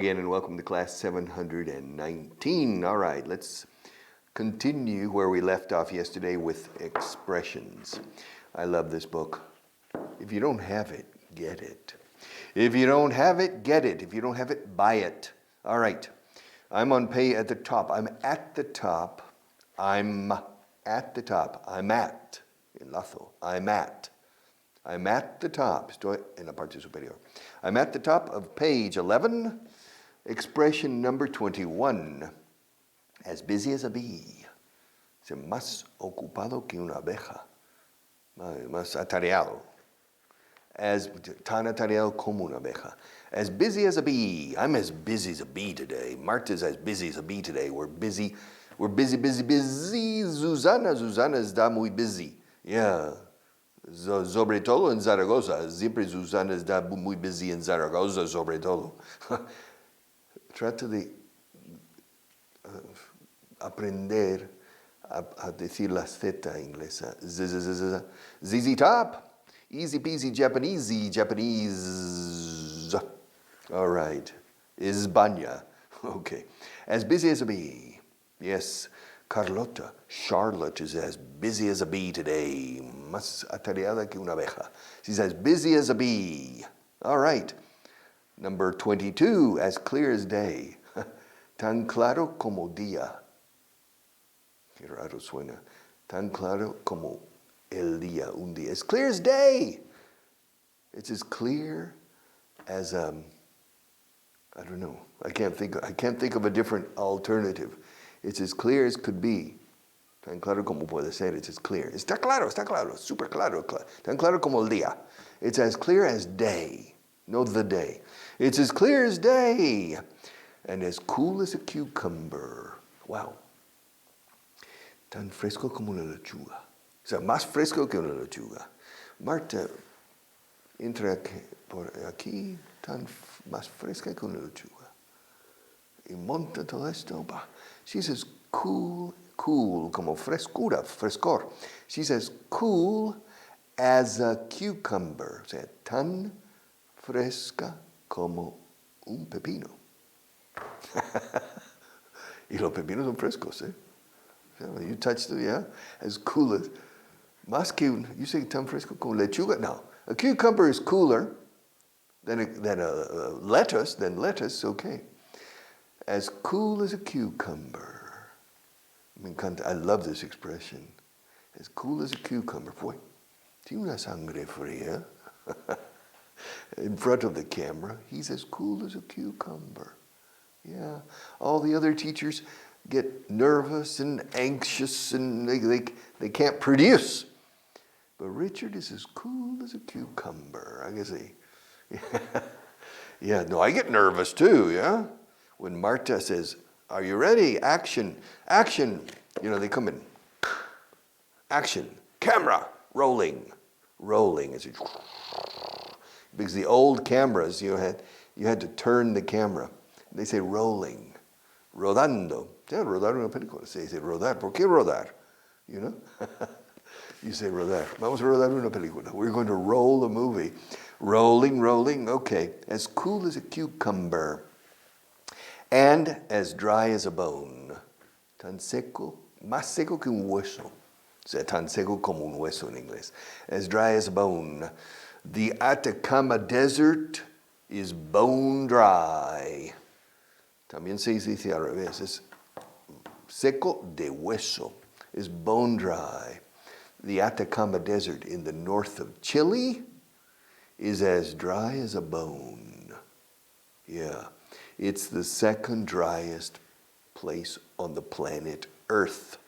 again and welcome to class 719. All right, let's continue where we left off yesterday with expressions. I love this book. If you don't have it, get it. If you don't have it, get it. If you don't have it, buy it. All right, I'm on pay at the top. I'm at the top. I'm at the top. I'm at. Enlazo. I'm at the top. Estoy en la parte superior. I'm at the top of page 11. Expression number 21. As busy as a bee. Más ocupado que una abeja. Más atareado. Tan atareado como una abeja. As busy as a bee. I'm as busy as a bee today. Marta's as busy as a bee today. We're busy. Susana está muy busy. Yeah. Sobre todo en Zaragoza. Siempre Susana está muy busy en Zaragoza, sobre todo. Trata de aprender a decir la Z inglesa. ZZ Top. Easy peasy Japanese. All right. España. Okay. As busy as a bee. Yes. Charlotte is as busy as a bee today. Más atareada que una abeja. She's as busy as a bee. All right. Number 22, as clear as day. Tan claro como día. Qué raro suena. Tan claro como el día, un día. As clear as day. It's as clear as I don't know. I can't think of a different alternative. It's as clear as could be. Tan claro como puede ser. It's as clear. Está claro, super claro. Tan claro como el día. It's as clear as day. No, the day. It's as clear as day. And as cool as a cucumber. Wow. Tan fresco como una lechuga. O sea, más fresco que una lechuga. Marta entra por aquí más fresca que una lechuga. Y monta todo esto. She's as cool, como frescor. She's as cool as a cucumber. O sea, tan fresca como un pepino. Y los pepinos son frescos, ¿eh? You touch them, yeah? As cool as, más que you say tan fresco como lechuga? No. A cucumber is cooler than a lettuce. Then lettuce, okay. As cool as a cucumber. I love this expression. As cool as a cucumber. Boy, tiene una sangre fría. In front of the camera, he's as cool as a cucumber. Yeah. All the other teachers get nervous and anxious and they can't produce. But Richard is as cool as a cucumber. I guess yeah, no, I get nervous too, yeah? When Marta says, are you ready? Action. They come in. Action. Camera. Rolling. It's because the old cameras, you had to turn the camera. They say rolling. Rodando. Yeah, rodar una película. Se dice rodar. ¿Por qué rodar? You know? You say rodar. Vamos a rodar una película. We're going to roll a movie. Rolling. Okay. As cool as a cucumber. And as dry as a bone. Tan seco, más seco que un hueso. O sea, tan seco como un hueso en inglés. As dry as a bone. The Atacama Desert is bone dry. También se dice al revés. Es seco de hueso. Is bone dry. The Atacama Desert in the north of Chile is as dry as a bone. Yeah. It's the second driest place on the planet Earth.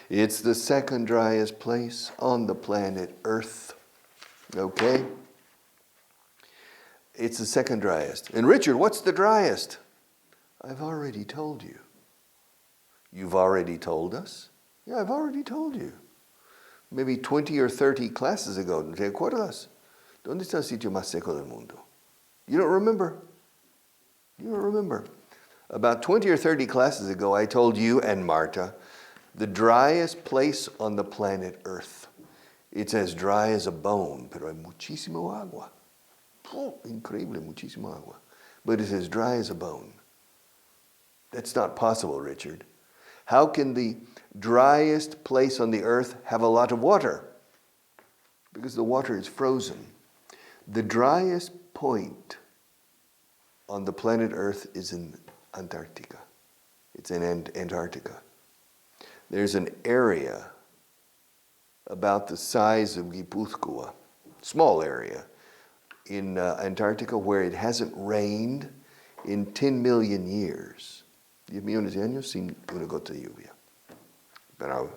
It's the second driest place on the planet Earth. Okay? It's the second driest. And Richard, what's the driest? I've already told you. You've already told us? Yeah, I've already told you. Maybe 20 or 30 classes ago. ¿Te acuerdas? ¿Dónde está el sitio más seco del mundo? You don't remember? You don't remember. About 20 or 30 classes ago, I told you and Marta, the driest place on the planet Earth. It's as dry as a bone, pero hay muchísimo agua. Oh, increíble, muchísimo agua. But it's as dry as a bone. That's not possible, Richard. How can the driest place on the earth have a lot of water? Because the water is frozen. The driest point on the planet Earth is in Antarctica. It's in Antarctica. There's an area about the size of Guipúzcoa, small area, in Antarctica where it hasn't rained in 10 million years. 10 millones de años sin una gota de lluvia. Pero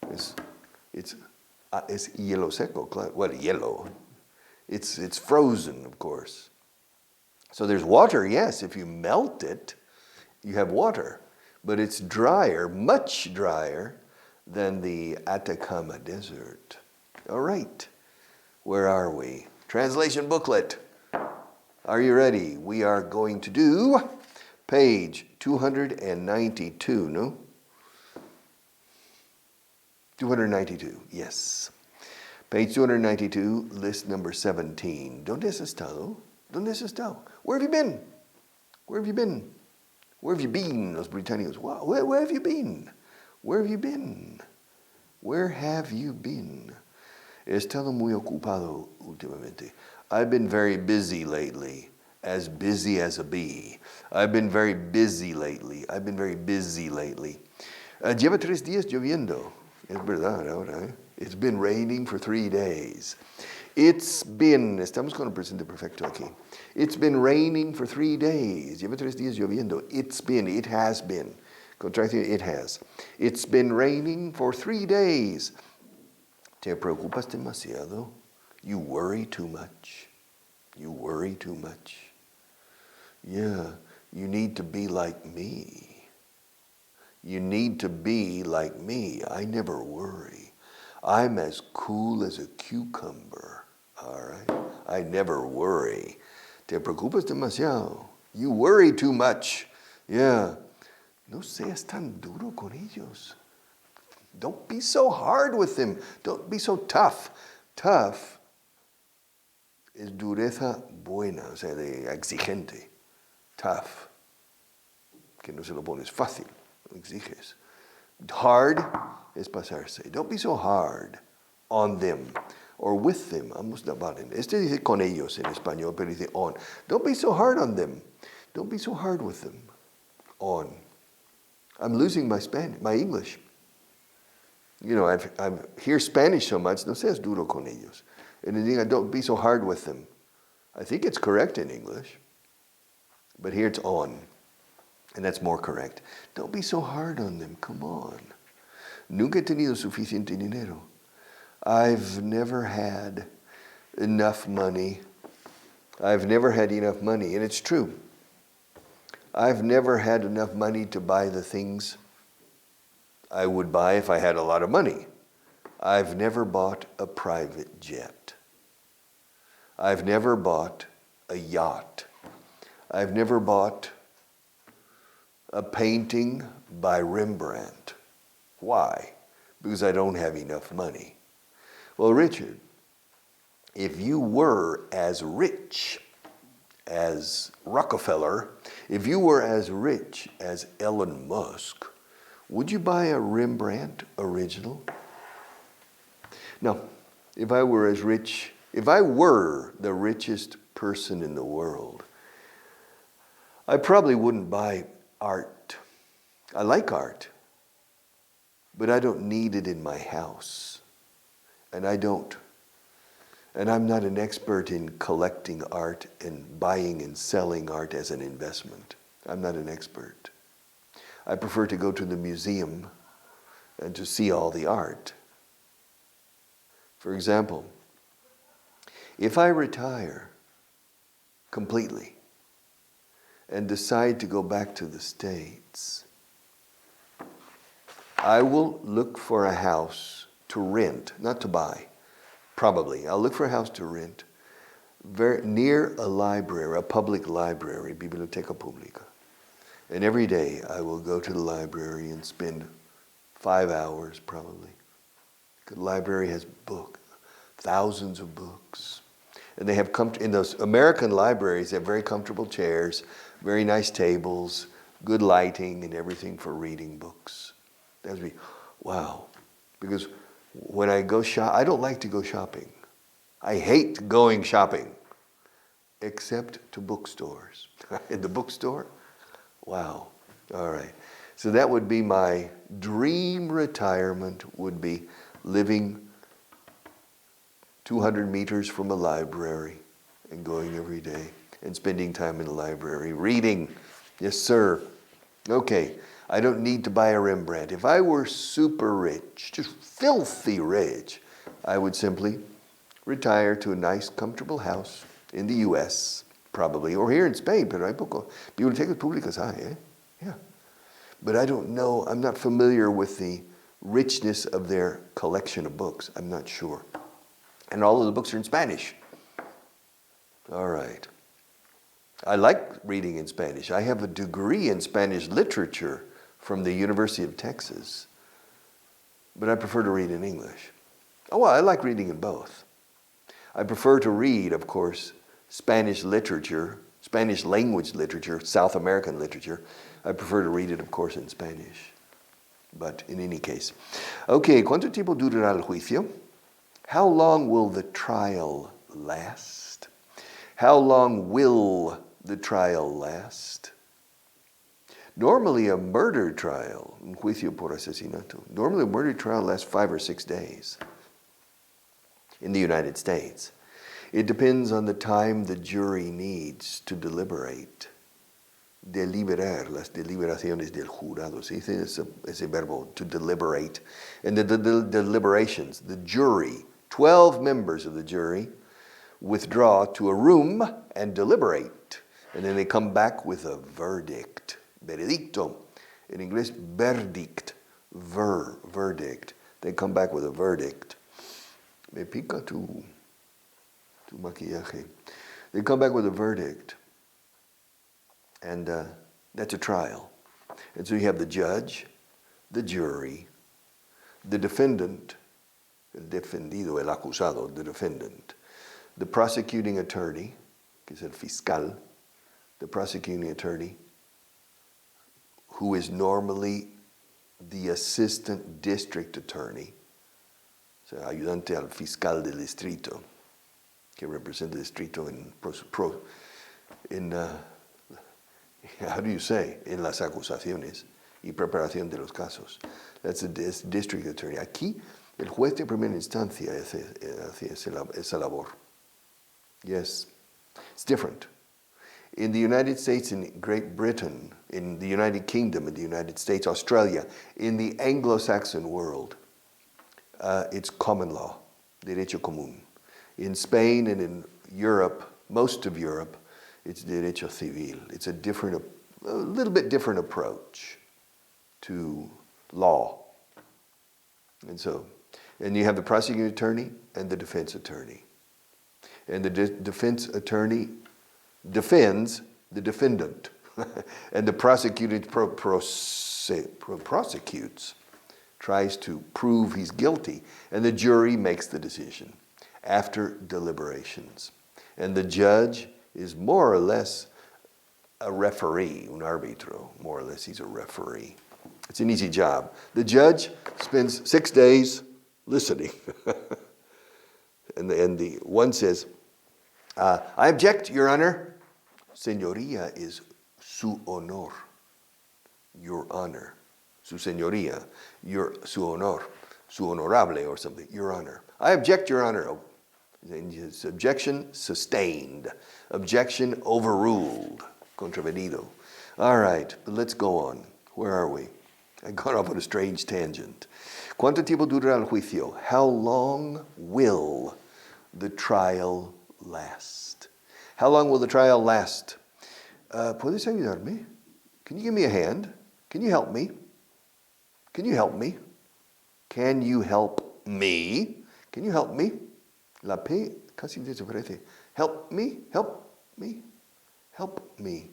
it's hielo seco, claro. Well, hielo. It's frozen, of course. So there's water, yes. If you melt it, you have water. But it's drier, much drier than the Atacama Desert. All right. Where are we? Translation booklet. Are you ready? We are going to do page 292, no? 292, yes. Page 292, list number 17. ¿Dónde has estado? ¿Dónde has estado? Where have you been? Where have you been? Where have you been? Los británicos. Where have you been? Where have you been? Where have you been? He estado muy ocupado últimamente. I've been very busy lately. As busy as a bee. I've been very busy lately. I've been very busy lately. Lleva 3 días lloviendo. Es verdad ahora, ¿eh? It's been raining for 3 days. It's been, estamos con el presente perfecto aquí. It's been raining for 3 days. Lleva 3 días lloviendo. It's been, it has been. Contracción, it has. It's been raining for 3 days. ¿Te preocupas demasiado? You worry too much. You worry too much. Yeah, you need to be like me. You need to be like me. I never worry. I'm as cool as a cucumber. All right? I never worry. Te preocupas demasiado. You worry too much. Yeah. No seas tan duro con ellos. Don't be so hard with them. Don't be so tough. Tough es dureza buena, o sea, de exigente. Tough. Que no se lo pones fácil, lo exiges. Hard es pasarse. Don't be so hard on them or with them. Ambos la valen. Este dice con ellos en español, pero dice on. Don't be so hard on them. Don't be so hard with them. On. I'm losing my English. You know, I hear Spanish so much, no seas duro con ellos. And then don't be so hard with them. I think it's correct in English. But here it's on. And that's more correct. Don't be so hard on them. Come on. Nunca he tenido suficiente dinero. I've never had enough money. I've never had enough money. And it's true. I've never had enough money to buy the things I would buy if I had a lot of money. I've never bought a private jet. I've never bought a yacht. I've never bought a painting by Rembrandt. Why? Because I don't have enough money. Well, Richard, if you were as rich as Rockefeller, if you were as rich as Elon Musk, would you buy a Rembrandt original? No. If I were the richest person in the world, I probably wouldn't buy art. I like art, but I don't need it in my house. And I'm not an expert in collecting art and buying and selling art as an investment. I'm not an expert. I prefer to go to the museum and to see all the art. For example, if I retire completely and decide to go back to the States, I will look for a house to rent, not to buy, probably. I'll look for a house to rent very near a library, a public library, Biblioteca Pública. And every day I will go to the library and spend 5 hours probably. The library has thousands of books. And they have in those American libraries, they have very comfortable chairs, very nice tables, good lighting and everything for reading books. That would be, wow. Because when I go I don't like to go shopping. I hate going shopping, except to bookstores. In the bookstore, wow. All right. So that would be my dream retirement, would be living 200 meters from a library and going every day and spending time in the library, reading. Yes, sir. Okay, I don't need to buy a Rembrandt. If I were super rich, just filthy rich, I would simply retire to a nice, comfortable house in the U.S., probably, or here in Spain, pero hay poco. Bibliotecas públicas hay, eh? Yeah. But I don't know, I'm not familiar with the richness of their collection of books. I'm not sure. And all of the books are in Spanish. All right. I like reading in Spanish. I have a degree in Spanish literature from the University of Texas, but I prefer to read in English. Oh, well, I like reading in both. I prefer to read, of course, Spanish literature, Spanish language literature, South American literature. I prefer to read it, of course, in Spanish. But in any case. Okay, ¿cuánto tiempo durará el juicio? How long will the trial last? How long will the trial last? Normally a murder trial, un juicio por asesinato, normally a murder trial lasts 5 or 6 days in the United States. It depends on the time the jury needs to deliberate. Deliberar, las deliberaciones del jurado. ¿Sí? Ese verbo, to deliberate. And the deliberations, the jury, 12 members of the jury withdraw to a room and deliberate. And then they come back with a verdict. Veredicto. In English, verdict. Verdict. They come back with a verdict. Me pica tu maquillaje. They come back with a verdict. And that's a trial. And so you have the judge, the jury, the defendant, el defendido, el acusado, the defendant, the prosecuting attorney, que es el fiscal, the prosecuting attorney, who is normally the assistant district attorney, o sea, ayudante al fiscal del distrito, que representa el distrito how do you say? En las acusaciones y preparación de los casos. That's a district attorney. Aquí, el juez de primera instancia hace esa labor. Yes, it's different. In the United States, in Great Britain, in the United Kingdom, in the United States, Australia, in the Anglo-Saxon world, it's common law, derecho común. In Spain and in Europe, most of Europe, it's derecho civil. It's a little bit different approach to law. And you have the prosecuting attorney and the defense attorney. And the defense attorney defends the defendant. And the prosecutor prosecutes, tries to prove he's guilty. And the jury makes the decision after deliberations. And the judge is more or less a referee, un árbitro. More or less, he's a referee. It's an easy job. The judge spends 6 days listening. and the one says, I object, Your Honor. Señoría is su honor, your honor. Su señoría, su honor, su honorable or something, Your Honor. I object, Your Honor. Objection sustained. Objection overruled. Contravenido. All right, but let's go on. Where are we? I got off on a strange tangent. ¿Cuánto tiempo durará el juicio? How long will the trial last? How long will the trial last? ¿Puedes ayudarme? Can you give me a hand? Can you help me? Can you help me? Can you help me? Can you help me? La P casi desaparece. Help me, help me, help me.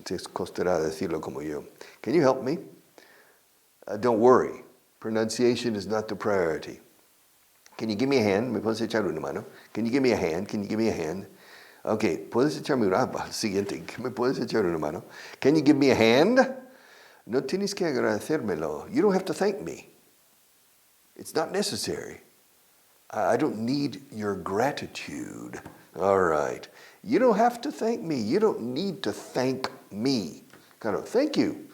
Te costará decirlo como yo. Can you help me? Don't worry. Pronunciation is not the priority. Can you give me a hand? ¿Me puedes echar una mano? Can you give me a hand? Can you give me a hand? Okay, ¿puedes echarme una mano? Siguiente, ¿me puedes echar una mano? Can you give me a hand? No tienes que agradecérmelo. You don't have to thank me. It's not necessary. I don't need your gratitude. All right. You don't have to thank me. You don't need to thank me. Kind of, thank you.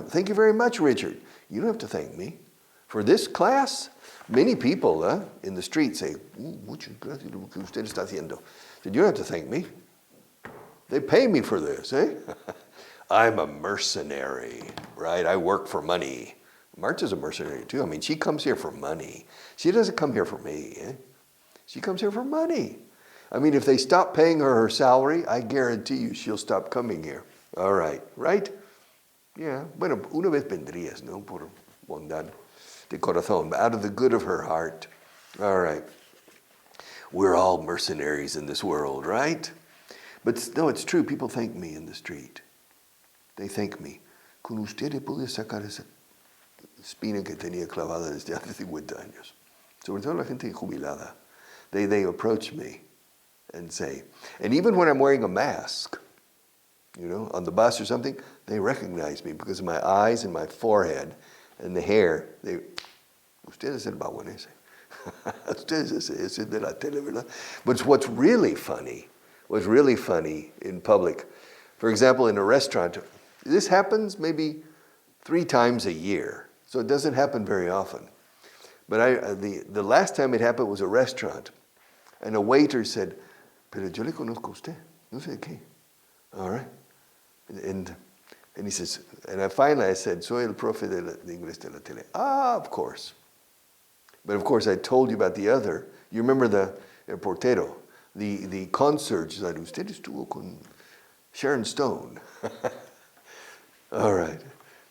Thank you very much, Richard. You don't have to thank me. For this class, many people in the street say, muchas gracias por lo que usted está haciendo. You don't have to thank me. They pay me for this, eh? I'm a mercenary, right? I work for money. Marta's a mercenary too. I mean, she comes here for money. She doesn't come here for me. Eh? She comes here for money. I mean, if they stop paying her salary, I guarantee you she'll stop coming here. All right, right? Yeah, bueno, una vez vendrías, ¿no? Por bondad de corazón, out of the good of her heart. All right. We're all mercenaries in this world, right? But no, it's true. People thank me in the street. They thank me. Con usted pude sacar esa espina que tenía clavada desde hace 50 años. Sobre todo la gente jubilada. They approach me and say, and even when I'm wearing a mask, on the bus or something, they recognize me because of my eyes and my forehead and the hair. Usted es el baguanese. Usted es de la tele, ¿verdad? But what's really funny in public, for example, in a restaurant, this happens maybe 3 times a year, so it doesn't happen very often. But the last time it happened was a restaurant, and a waiter said, pero yo le conozco a usted, no sé qué. All right? And he says, and finally I said, soy el profe de Inglés de la tele. Ah, of course. But of course I told you about the other. You remember el portero, the concierge said, usted estuvo con Sharon Stone. All right.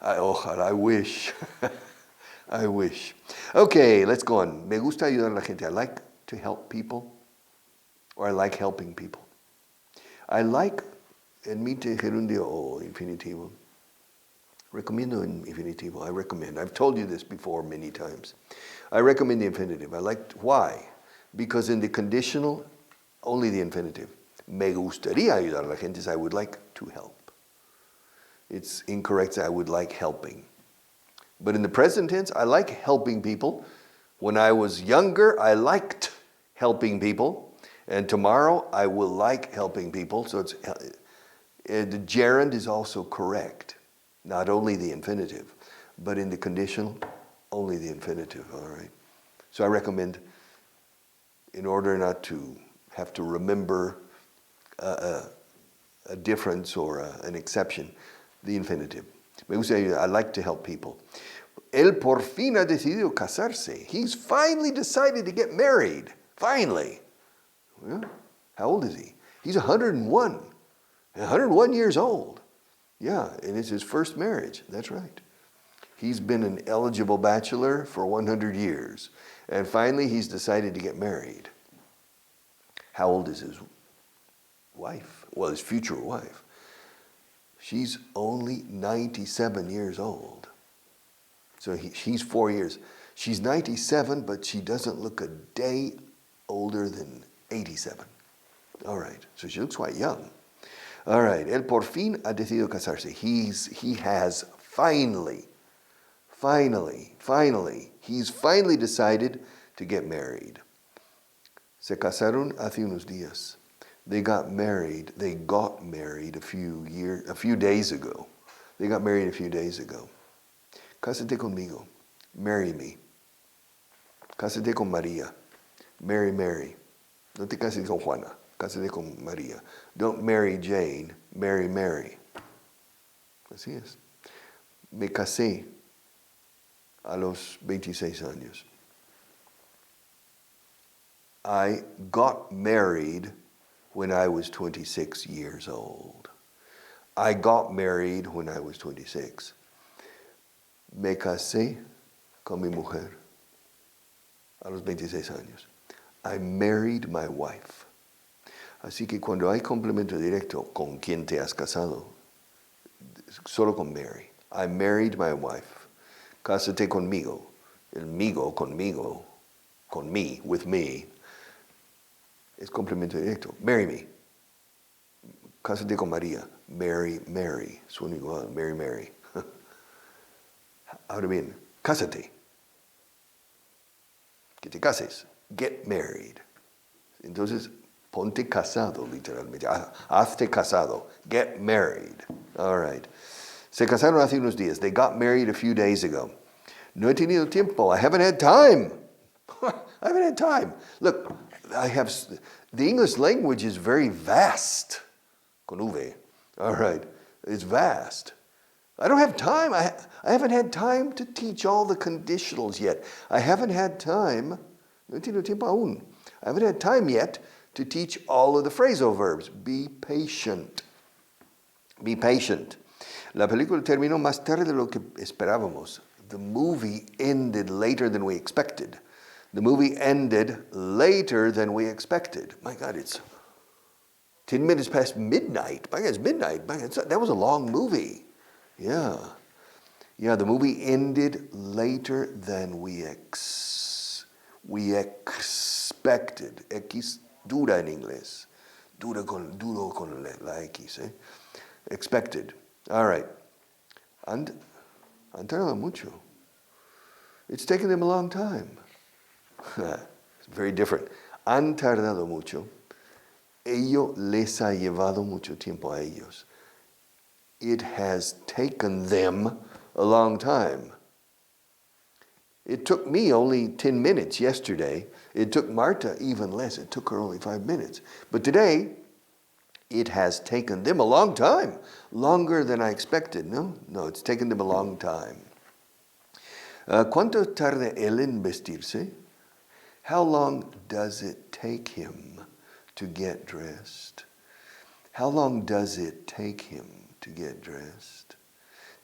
I wish. I wish. Okay, let's go on. Me gusta ayudar a la gente. I like to help people, or I like helping people. I like, admite gerundio o infinitivo. Recomiendo en infinitivo. I recommend. I've told you this before many times. I recommend the infinitive. Why? Because in the conditional, only the infinitive. Me gustaría ayudar a la gente is I would like to help. It's incorrect to say I would like helping. But in the present tense, I like helping people. When I was younger, I liked helping people. And tomorrow, I will like helping people. So the gerund is also correct. Not only the infinitive, but in the conditional, only the infinitive, all right? So I recommend, in order not to have to remember a difference or an exception, the infinitive. Me gusta, I like to help people. Él por fin ha decidido casarse. He's finally decided to get married. Finally. Well, how old is he? He's 101. 101 years old. Yeah, and it's his first marriage. That's right. He's been an eligible bachelor for 100 years. And finally, he's decided to get married. How old is his wife? Well, his future wife. She's only 97 years old. So she's 4 years. She's 97, but she doesn't look a day older than 87. All right, so she looks quite young. All right, él por fin ha decidido casarse. He has finally, he's finally decided to get married. Se casaron hace unos días. They got married a few days ago. They got married a few days ago. Cásate conmigo. Marry me. Cásate con María. Marry Mary. No te cases con Juana. Cásate con María. Don't marry Jane. Marry Mary. Así es. Me casé a los 26 años. I got married when I was 26 years old. I got married when I was 26. Me casé con mi mujer a los 26 años. I married my wife. Así que cuando hay complemento directo, ¿con quién te has casado? Solo con Mary. I married my wife. Cásate conmigo. El migo, conmigo, con me, with me. Es complemento directo. Marry me. Cásate con María. Marry, Mary. Suena igual. Mary, Mary. Ahora bien, cásate. Que te cases. Get married. Entonces, ponte casado, literalmente. Hazte casado. Get married. All right. Se casaron hace unos días. They got married a few days ago. No he tenido tiempo. I haven't had time. I haven't had time. Look, the English language is very vast. Con V. All right. It's vast. I don't have time. I haven't had time to teach all the conditionals yet. I haven't had time. No he tenido tiempo aún. I haven't had time yet to teach all of the phrasal verbs. Be patient. Be patient. La película terminó más tarde de lo que esperábamos. The movie ended later than we expected. The movie ended later than we expected. My God, it's 10 minutes past midnight. My God, it's midnight. My God, that was a long movie. Yeah. Yeah, the movie ended later than we expected. X dura en inglés. Duro con la X. Expected. All right. Han tardado mucho. It's taken them a long time. It's very different. Han tardado mucho. Ello les ha llevado mucho tiempo a ellos. It has taken them a long time. It took me only 10 minutes yesterday. It took Marta even less. It took her only 5 minutes. But today, it has taken them a long time. Longer than I expected. No, it's taken them a long time. ¿Cuánto tarda él en vestirse? How long does it take him to get dressed? How long does it take him to get dressed?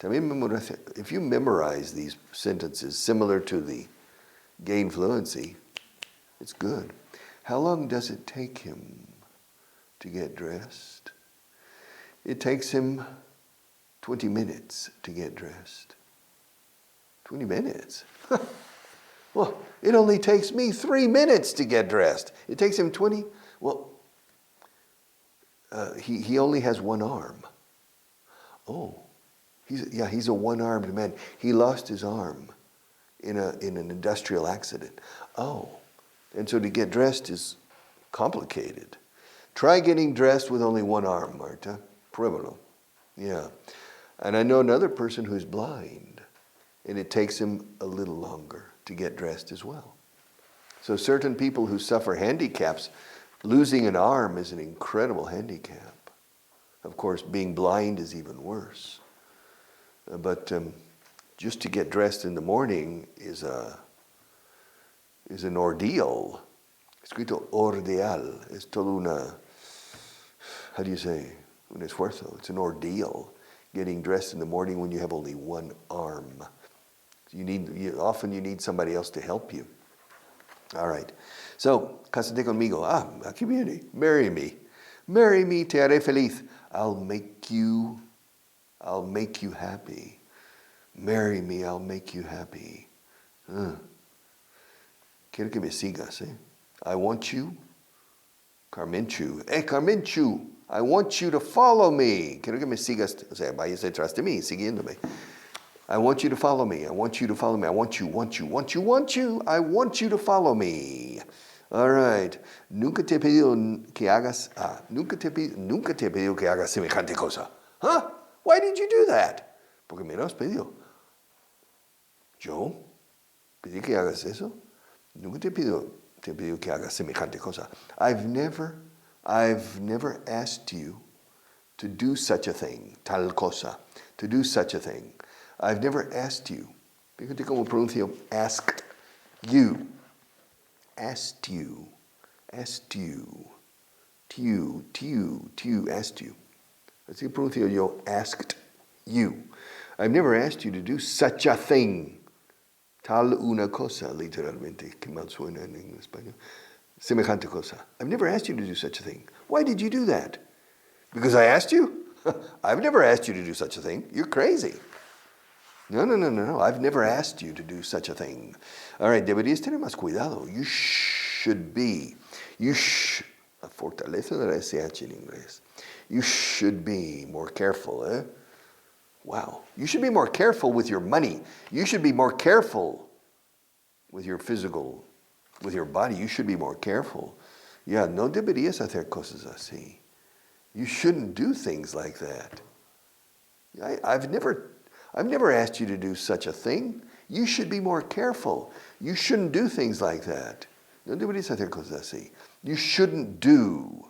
If you memorize these sentences similar to the gain fluency, it's good. How long does it take him to get dressed? It takes him 20 minutes to get dressed. 20 minutes? Well, it only takes me 3 minutes to get dressed. It takes him 20. Well, he only has one arm. Oh, he's a one-armed man. He lost his arm in an industrial accident. Oh, and so to get dressed is complicated. Try getting dressed with only one arm, Marta. Pruébalo. Yeah. And I know another person who's blind, and it takes him a little longer to get dressed as well. So certain people who suffer handicaps, losing an arm is an incredible handicap. Of course, being blind is even worse. But just to get dressed in the morning is an ordeal. Escrito ordeal. Es todo una, how do you say, un esfuerzo. It's an ordeal, getting dressed in the morning when you have only one arm. Often you need somebody else to help you. All right. So, cásate conmigo. Aquí viene. Marry me. Marry me, te haré feliz. I'll make you happy. Marry me, I'll make you happy. Quiero que me sigas, eh? I want you, Carmenchu. Carmenchu, I want you to follow me. Quiero que me sigas, o sea, vayas detrás de mí, siguiéndome. I want you to follow me. I want you to follow me. I want you. I want you to follow me. All right. Nunca te he pedido que hagas semejante cosa. Huh? Why did you do that? Porque me lo has pedido. ¿Yo? ¿Pedí que hagas eso? Nunca te he pedido que hagas semejante cosa. I've never asked you to do such a thing, tal cosa, to do such a thing. I've never asked you. Fíjate cómo pronuncio asked you. Asked you. Asked you. Asked you. Así pronuncio yo, asked you. I've never asked you to do such a thing. Tal una cosa, literalmente, que mal suena en español. Semejante cosa. I've never asked you to do such a thing. Why did you do that? Because I asked you? I've never asked you to do such a thing. You're crazy. No. I've never asked you to do such a thing. All right, deberías tener más cuidado. You should be. La fortaleza de la SH en inglés. You should be more careful, eh? Wow. You should be more careful with your money. You should be more careful with your physical, with your body. You should be more careful. Yeah, no deberías hacer cosas así. You shouldn't do things like that. I've never asked you to do such a thing. You should be more careful. You shouldn't do things like that. No deberías hacer cosas así. You shouldn't do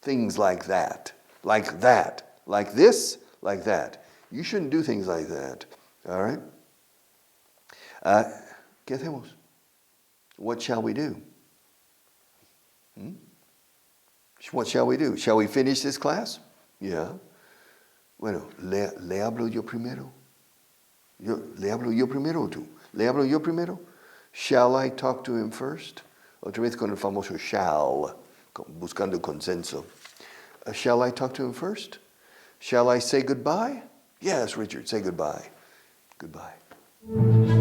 things like that. Like that. Like this, like that. You shouldn't do things like that. All right? ¿Qué hacemos? What shall we do? What shall we do? Shall we finish this class? Yeah. Bueno, ¿le hablo yo primero? ¿Le hablo yo primero o tú? ¿Le hablo yo primero? Shall I talk to him first? Otra vez con el famoso shall, buscando consenso. Shall I talk to him first? Shall I say goodbye? Yes, Richard, say goodbye. Goodbye.